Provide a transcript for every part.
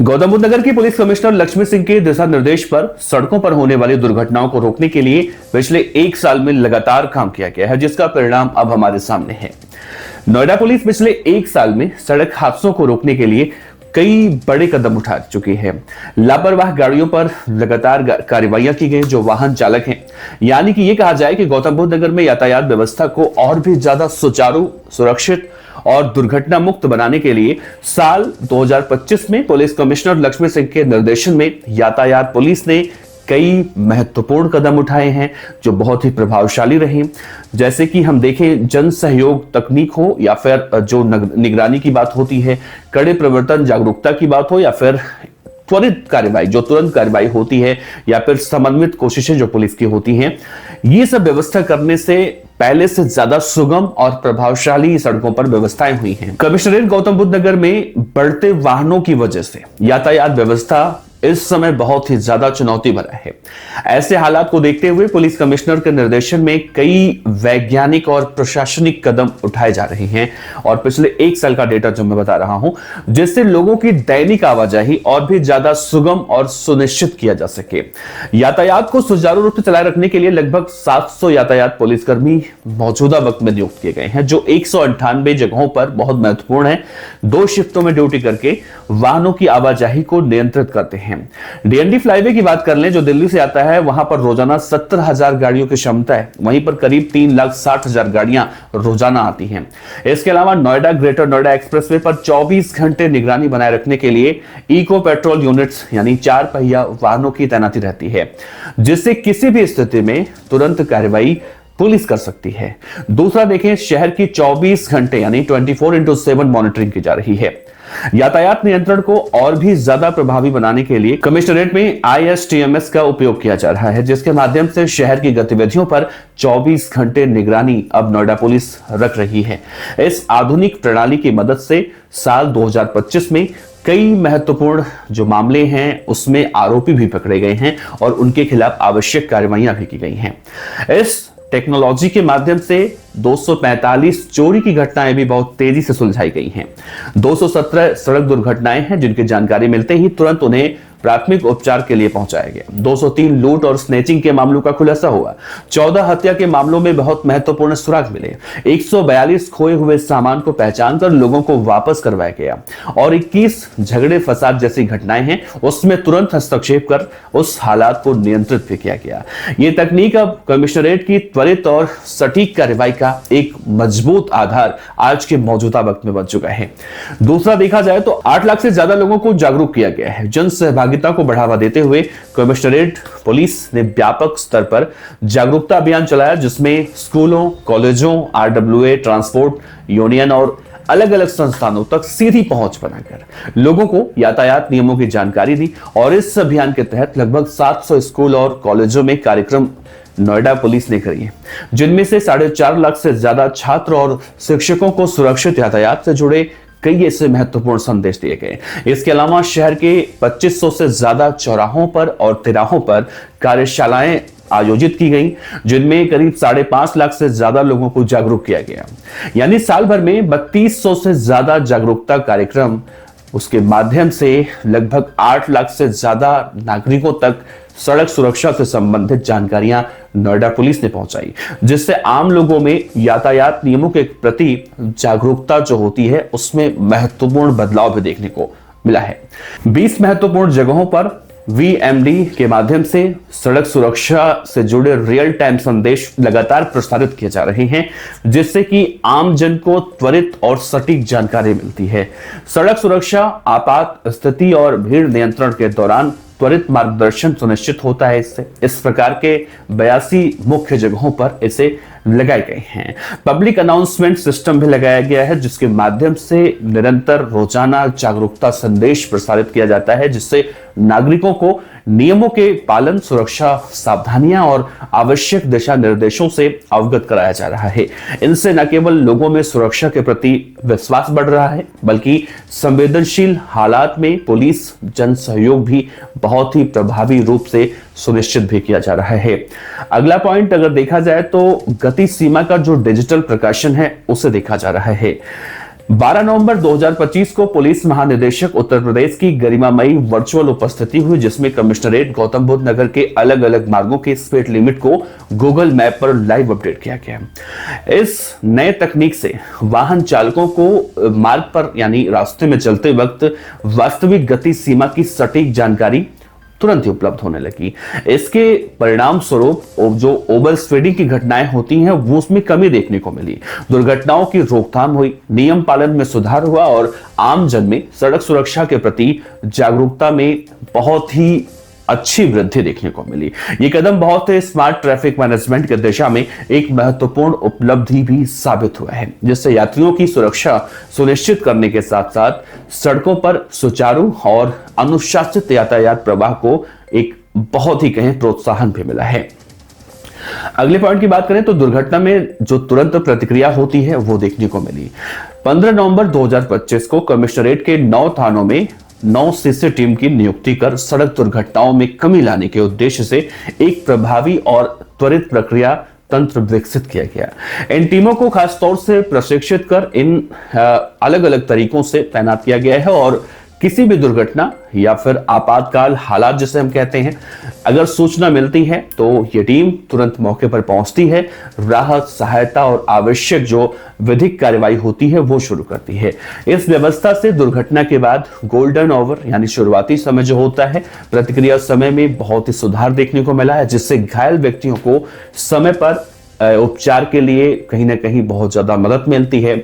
गौतम बुद्ध नगर की police commissioner Lakshmi Singh के दिशा निर्देश पर सड़कों पर होने वाली दुर्घटनाओं को रोकने के लिए पिछले 1 साल में लगातार काम किया गया है, जिसका परिणाम अब हमारे सामने है। नोएडा पुलिस पिछले 1 साल में सड़क हादसों को रोकने के लिए कई बड़े कदम उठा चुकी है। लापरवाह गाड़ियों पर लगातार कार्रवाइयां की गई जो वाहन चालक हैं। यानी कि ये कहा जाए कि गौतम बुद्ध नगर में यातायात व्यवस्था को और भी ज्यादा सुचारू, सुरक्षित और दुर्घटना मुक्त बनाने के लिए साल 2025 में पुलिस कमिश्नर लक्ष्मी सिंह के निर्देशन में यातायात पुलिस ने कई महत्वपूर्ण कदम उठाए हैं जो बहुत ही प्रभावशाली रहे। जैसे कि हम देखें, जन सहयोग तकनीक हो या फिर जो निगरानी की बात होती है, कड़े प्रवर्तन जागरूकता की बात हो या फिर त्वरित कार्रवाई जो तुरंत कार्रवाई होती है या फिर समन्वित कोशिशें जो पुलिस की होती हैं, ये सब व्यवस्था करने से पहले से ज्यादा सुगम और प्रभावशाली सड़कों पर व्यवस्थाएं हुई हैं। कमिश्नरेट गौतम बुद्ध नगर में बढ़ते वाहनों की वजह से यातायात व्यवस्था इस समय बहुत ही ज्यादा चुनौती भरा है। ऐसे हालात को देखते हुए पुलिस कमिश्नर के निर्देशन में कई वैज्ञानिक और प्रशासनिक कदम उठाए जा रहे हैं और पिछले 1 साल का डेटा जो मैं बता रहा हूं, जिससे लोगों की दैनिक आवाजाही और भी ज्यादा सुगम और सुनिश्चित किया जा सके। यातायात को सुचारू रूप से चलाए रखने के लिए लगभग 700 यातायात पुलिसकर्मी मौजूदा वक्त में नियुक्त किए गए हैं, जो 198 जगहों पर बहुत महत्वपूर्ण है। 2 शिफ्टों में ड्यूटी करके वाहनों की आवाजाही को नियंत्रित करते हैं। डीएनडी फ्लाईवे की बात कर लें, जो दिल्ली से आता है, वहां पर रोजाना 70,000 गाड़ियों की क्षमता है। वहीं पर करीब 3,60,000 गाड़ियां रोजाना आती हैं। इसके अलावा नोएडा ग्रेटर नोएडा एक्सप्रेसवे पर 24 घंटे निगरानी बनाए रखने के लिए इको पेट्रोल यूनिट्स यानी 4 पहिया वाहनों की तैनाती रहती है, जिससे किसी भी स्थिति में तुरंत कार्रवाई पुलिस कर सकती है। दूसरा देखें, शहर की 24 घंटे यानी 24/7 मॉनिटरिंग की जा रही है। यातायात नियंत्रण को और भी ज्यादा प्रभावी बनाने के लिए कमिश्नरेट में ISTMS का उपयोग किया जा रहा है, जिसके माध्यम से शहर की गतिविधियों पर 24 घंटे निगरानी अब नोएडा पुलिस रख रही है। इस आधुनिक प्रणाली की मदद से साल 2025 में कई महत्वपूर्ण जो मामले हैं उसमें आरोपी भी पकड़े गए हैं और उनके खिलाफ आवश्यक कार्रवाइयां भी की गई हैं। इस टेक्नोलॉजी के माध्यम से 245 चोरी की घटनाएं भी बहुत तेजी से सुलझाई गई हैं। 217 सड़क दुर्घटनाएं हैं जिनकी जानकारी मिलते ही तुरंत उन्हें प्राथमिक उपचार के लिए पहुंचाया गया। 203 लूट और स्नेचिंग के मामलों का खुलासा हुआ। 14 हत्या के मामलों में बहुत महत्वपूर्ण सुराग मिले। 142 खोए हुए सामान को पहचान कर लोगों को वापस करवाया गया और 21 झगड़े फसाद जैसी घटनाएं हैं उसमें तुरंत हस्तक्षेप कर उस हालात को नियंत्रित भी किया गया। ये तकनीक अब कमिश्नरेट की त्वरित और सटीक कार्रवाई का एक मजबूत आधार आज के मौजूदा वक्त में बन चुका है। दूसरा देखा जाए तो 8 लाख से ज्यादा लोगों को जागरूक किया गया है। जन सहभागिता को बढ़ावा देते हुए कमिश्नरेट पुलिस ने व्यापक स्तर पर जागरूकता अभियान चलाया, जिसमें स्कूलों, कॉलेजों, RWA, ट्रांसपोर्ट यूनियन और अलग अलग संस्थानों तक सीधी पहुंच बनाकर लोगों को यातायात नियमों की जानकारी दी। और इस अभियान के तहत लगभग 700 स्कूल और कॉलेजों में कार्यक्रम नोएडा पुलिस ने करी है, जिनमें से 4.5 लाख से ज्यादा छात्र और शिक्षकों को सुरक्षित यातायात से जुड़े कई ऐसे महत्वपूर्ण संदेश दिए गए। इसके अलावा शहर के 2500 से ज्यादा चौराहों पर और तिराहों पर कार्यशालाएं आयोजित की गई, जिनमें करीब 5.5 लाख से ज्यादा लोगों को जागरूक किया गया। यानी साल भर में 3200 से ज्यादा जागरूकता कार्यक्रम, उसके माध्यम से लगभग 8 लाख से ज्यादा नागरिकों तक सड़क सुरक्षा से संबंधित जानकारियां नोएडा पुलिस ने पहुंचाई, जिससे आम लोगों में यातायात नियमों के प्रति जागरूकता जो होती है उसमें महत्वपूर्ण बदलाव भी देखने को मिला है। 20 महत्वपूर्ण जगहों पर VMD के माध्यम से सड़क सुरक्षा से जुड़े रियल टाइम संदेश लगातार प्रसारित किए जा रहे हैं, जिससे कि आम जन को त्वरित और सटीक जानकारी मिलती है। सड़क सुरक्षा, आपात स्थिति और भीड़ नियंत्रण के दौरान त्वरित मार्गदर्शन सुनिश्चित होता है। इससे इस प्रकार के 82 मुख्य जगहों पर इसे लगाए गए हैं। पब्लिक अनाउंसमेंट सिस्टम भी लगाया गया है, जिसके माध्यम से निरंतर रोजाना जागरूकता संदेश प्रसारित किया जाता है, जिससे नागरिकों को नियमों के पालन, सुरक्षा सावधानियां और आवश्यक दिशा निर्देशों से अवगत कराया जा रहा है। इनसे न केवल लोगों में सुरक्षा के प्रति विश्वास बढ़ रहा है, बल्कि संवेदनशील हालात में पुलिस जन सहयोग भी बहुत ही प्रभावी रूप से सुनिश्चित भी किया जा रहा है। अगला पॉइंट अगर देखा जाए तो गति सीमा का जो डिजिटल प्रकाशन है उसे देखा जा रहा है। 12 नवंबर 2025 को पुलिस महानिदेशक उत्तर प्रदेश की गरिमामयी वर्चुअल उपस्थिति हुई, जिसमें कमिश्नरेट गौतम बुद्ध नगर के अलग अलग मार्गों के स्पीड लिमिट को गूगल मैप पर लाइव अपडेट किया गया। इस नए तकनीक से वाहन चालकों को मार्ग पर यानी रास्ते में चलते वक्त वास्तविक गति सीमा की सटीक जानकारी तुरंत ही उपलब्ध होने लगी। इसके परिणाम स्वरूप जो ओवर स्पीडिंग की घटनाएं होती हैं वो उसमें कमी देखने को मिली, दुर्घटनाओं की रोकथाम हुई, नियम पालन में सुधार हुआ और आम जन में सड़क सुरक्षा के प्रति जागरूकता में बहुत ही अच्छी वृद्धि देखने को मिली। ये कदम बहुत ही स्मार्ट ट्रैफिक मैनेजमेंट की दिशा में एक महत्वपूर्ण उपलब्धि भी साबित हुआ है, जिससे यात्रियों की सुरक्षा सुनिश्चित करने के साथ साथ सड़कों पर सुचारू और अनुशासित यातायात प्रवाह को एक बहुत ही कहें प्रोत्साहन भी मिला है। अगले पॉइंट की बात करें तो दुर्घटना में जो तुरंत प्रतिक्रिया होती है वो देखने को मिली। 15 नवंबर 2025 को कमिश्नरेट के 9 थानों में 9 सीसी टीम की नियुक्ति कर सड़क दुर्घटनाओं में कमी लाने के उद्देश्य से एक प्रभावी और त्वरित प्रक्रिया तंत्र विकसित किया गया। इन टीमों को खास तौर से प्रशिक्षित कर इन अलग अलग तरीकों से तैनात किया गया है और किसी भी दुर्घटना या फिर आपातकाल हालात जिसे हम कहते हैं, अगर सूचना मिलती है तो ये टीम तुरंत मौके पर पहुंचती है, राहत सहायता और आवश्यक जो विधिक कार्रवाई होती है वो शुरू करती है। इस व्यवस्था से दुर्घटना के बाद गोल्डन आवर यानी शुरुआती समय जो होता है, प्रतिक्रिया समय में बहुत ही सुधार देखने को मिला है, जिससे घायल व्यक्तियों को समय पर उपचार के लिए कहीं ना कहीं बहुत ज्यादा मदद मिलती है।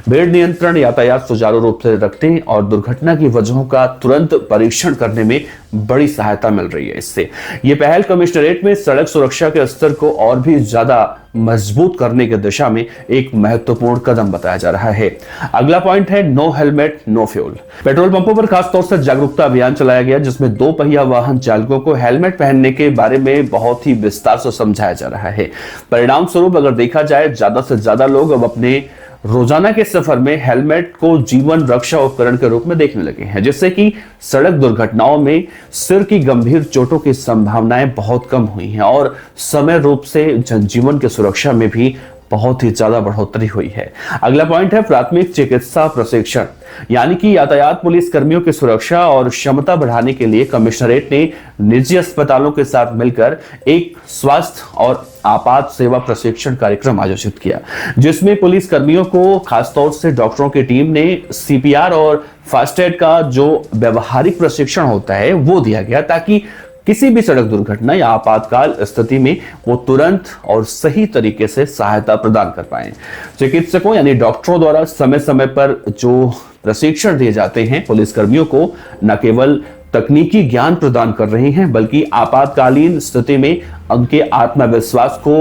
भीड़ नियंत्रण, यातायात सुचारू रूप से रखने और दुर्घटना की वजहों का तुरंत परीक्षण करने में बड़ी सहायता मिल रही है। इससे यह पहल कमिश्नरेट में सड़क सुरक्षा के स्तर को और भी ज्यादा मजबूत करने की दिशा में एक महत्वपूर्ण कदम बताया जा रहा है। अगला पॉइंट है no helmet no fuel. Petrol पंपों पर खासतौर से जागरूकता अभियान चलाया गया, जिसमें 2 पहिया वाहन चालकों को हेलमेट पहनने के बारे में बहुत ही विस्तार से समझाया जा रहा है। परिणाम स्वरूप अगर देखा जाए, ज्यादा से ज्यादा लोग अब अपने रोजाना के सफर में हेलमेट को जीवन रक्षा उपकरण के रूप में देखने लगे हैं, जिससे कि सड़क दुर्घटनाओं में सिर की गंभीर चोटों की संभावनाएं बहुत कम हुई हैं और समय रूप से जनजीवन की सुरक्षा में भी बहुत ही ज्यादा बढ़ोतरी हुई है। अगला पॉइंट है प्राथमिक चिकित्सा प्रशिक्षण, यानी कि यातायात पुलिस कर्मियों की सुरक्षा और क्षमता बढ़ाने के लिए कमिश्नरेट ने निजी अस्पतालों के साथ मिलकर एक स्वास्थ्य और आपात सेवा प्रशिक्षण कार्यक्रम आयोजित किया, जिसमें पुलिस कर्मियों को खासतौर से डॉक्टरों की टीम ने सीपीआर और फास्टैग का जो व्यवहारिक प्रशिक्षण होता है वो दिया गया, ताकि किसी भी सड़क दुर्घटना या आपातकाल स्थिति में वो तुरंत और सही तरीके से सहायता प्रदान कर पाए। चिकित्सकों यानी डॉक्टरों द्वारा समय समय पर जो प्रशिक्षण दिए जाते हैं पुलिस कर्मियों को न केवल तकनीकी ज्ञान प्रदान कर रहे हैं, बल्कि आपातकालीन स्थिति में उनके आत्मविश्वास को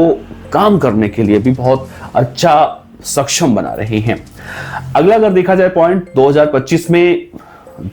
काम करने के लिए भी बहुत अच्छा सक्षम बना रहे हैं। अगला अगर देखा जाए पॉइंट 2025 में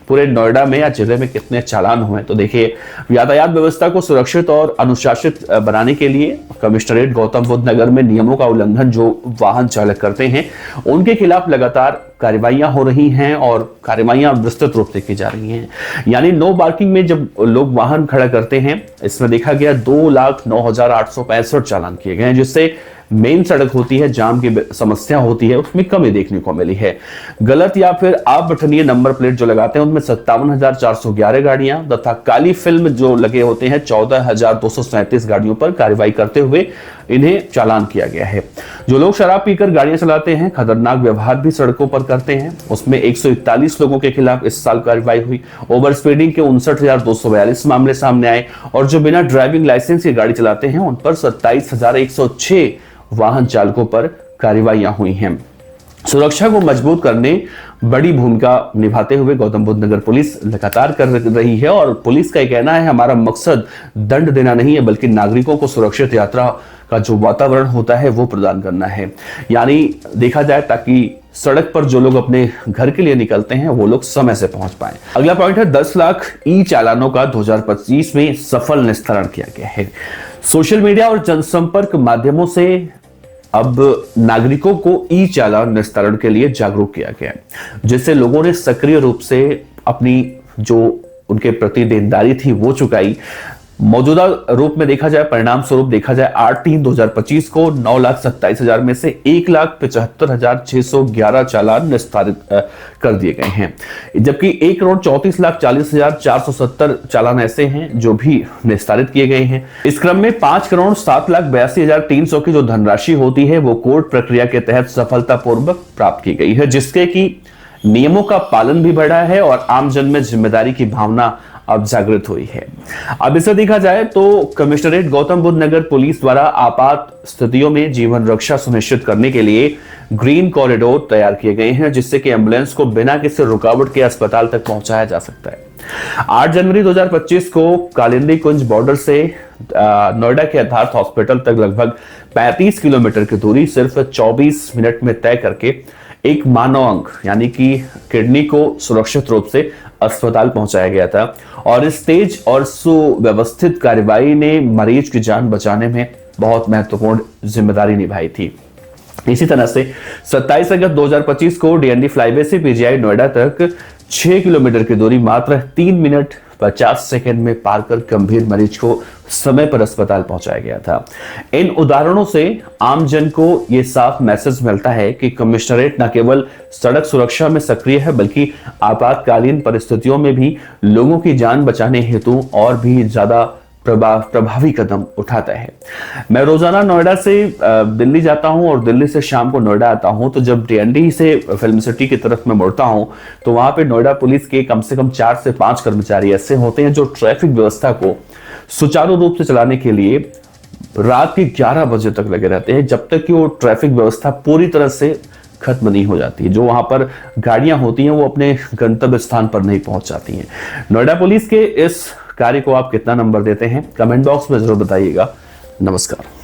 पूरे नोएडा में या जिले में कितने चालान हुए, तो देखिए यातायात व्यवस्था को सुरक्षित और अनुशासित बनाने के लिए कमिश्नरेट गौतम बुद्ध नगर में नियमों का उल्लंघन जो वाहन चालक करते हैं उनके खिलाफ लगातार कार्रवाइयां हो रही हैं और कार्रवाइयां विस्तृत रूप से की जा रही हैं। यानी नो पार्किंग में जब लोग वाहन खड़ा करते हैं, इसमें देखा गया 2,09,865 चालान किए गए हैं, जिससे मेन सड़क होती है, जाम की समस्या होती है, उसमें कमी देखने को मिली है। गलत या फिर अपठनीय नंबर प्लेट जो लगाते हैं उनमें 57,411 गाड़ियां तथा काली फिल्म जो लगे होते हैं 14,237 गाड़ियों पर कार्रवाई करते हुए इन्हें चालान किया गया है। जो लोग शराब पीकर गाड़ियां चलाते हैं, खतरनाक व्यवहार भी सड़कों पर करते हैं, उसमें 141 लोगों के खिलाफ इस साल कार्रवाई हुई। ओवर स्पीडिंग के 59,242 मामले सामने आए और जो बिना ड्राइविंग लाइसेंस की गाड़ी चलाते हैं उन पर 27,106 वाहन चालकों पर कार्रवाइयां हुई हैं। सुरक्षा को मजबूत करने बड़ी भूमिका निभाते हुए गौतम बुद्ध नगर पुलिस लगातार कर रही है और पुलिस का कहना है हमारा मकसद दंड देना नहीं है, बल्कि नागरिकों को सुरक्षित यात्रा का जो वातावरण होता है वो प्रदान करना है। यानी देखा जाए ताकि सड़क पर जो लोग अपने घर के लिए निकलते हैं वो लोग समय से पहुंच पाए। अगला पॉइंट है 10 लाख ई चालानों का 2025 में सफल निस्तारण किया गया है। सोशल मीडिया और जनसंपर्क माध्यमों से अब नागरिकों को ई चालान निस्तारण के लिए जागरूक किया गया, जिससे लोगों ने सक्रिय रूप से अपनी जो उनके प्रति देनदारी थी वो चुकाई। मौजूदा रूप में देखा जाए, परिणाम स्वरूप देखा जाए 8/3/2025 को 9,27,000 में से 1,75,611 चालान निस्तारित कर दिए गए हैं, जबकि 1,34,40,470 चालान ऐसे हैं जो भी निस्तारित किए गए हैं। इस क्रम में 5,07,82,300 की जो धनराशि होती है वो कोर्ट प्रक्रिया के तहत सफलतापूर्वक प्राप्त की गई है, जिसके की नियमों का पालन भी बढ़ा है और आमजन में जिम्मेदारी की भावना अब जागृत हुई है। अब इसे देखा जाए तो कमिश्नरेट गौतम बुद्ध नगर पुलिस द्वारा आपात स्थितियों में जीवन रक्षा सुनिश्चित करने के लिए ग्रीन कॉरिडोर तैयार किए गए हैं, जिससे कि एम्बुलेंस को बिना किसी रुकावट के अस्पताल तक पहुंचाया जा सकता है। 8 जनवरी 2025 को कालिंदी कुंज बॉर्डर से नोएडा के यथार्थ हॉस्पिटल तक लगभग 35 किलोमीटर की दूरी सिर्फ 24 मिनट में तय करके एक मानव अंग यानी कि किडनी को सुरक्षित रूप से अस्पताल पहुंचाया गया था, और इस तेज और सुव्यवस्थित कार्रवाई ने मरीज की जान बचाने में बहुत महत्वपूर्ण जिम्मेदारी निभाई थी। इसी तरह से 27 अगस्त 2025 को डीएनडी फ्लाईवे से पीजीआई नोएडा तक 6 किलोमीटर की दूरी मात्र 3 मिनट 50 सेकंड में पार कर गंभीर मरीज को समय पर अस्पताल पहुंचाया गया था। इन उदाहरणों से आम जन को यह साफ मैसेज मिलता है कि कमिश्नरेट न केवल सड़क सुरक्षा में सक्रिय है, बल्कि आपातकालीन परिस्थितियों में भी लोगों की जान बचाने हेतु और भी ज्यादा प्रभावी कदम उठाता है। मैं रोजाना नोएडा से दिल्ली जाता हूं और दिल्ली से शाम को नोएडा आता हूं, तो जब डीएनडी से फिल्म सिटी की तरफ मैं मुड़ता हूं तो वहां पे नोएडा पुलिस के कम से कम 4 से 5 कर्मचारी ऐसे होते हैं जो ट्रैफिक व्यवस्था को सुचारू रूप से चलाने के लिए रात के 11 बजे तक लगे रहते हैं, जब तक कि वो ट्रैफिक व्यवस्था पूरी तरह से खत्म नहीं हो जाती है। जो वहां पर गाड़ियां होती हैं वो अपने गंतव्य स्थान पर नहीं पहुंच जाती हैं। नोएडा पुलिस के इस कार्य को आप कितना नंबर देते हैं, कमेंट बॉक्स में जरूर बताइएगा। नमस्कार।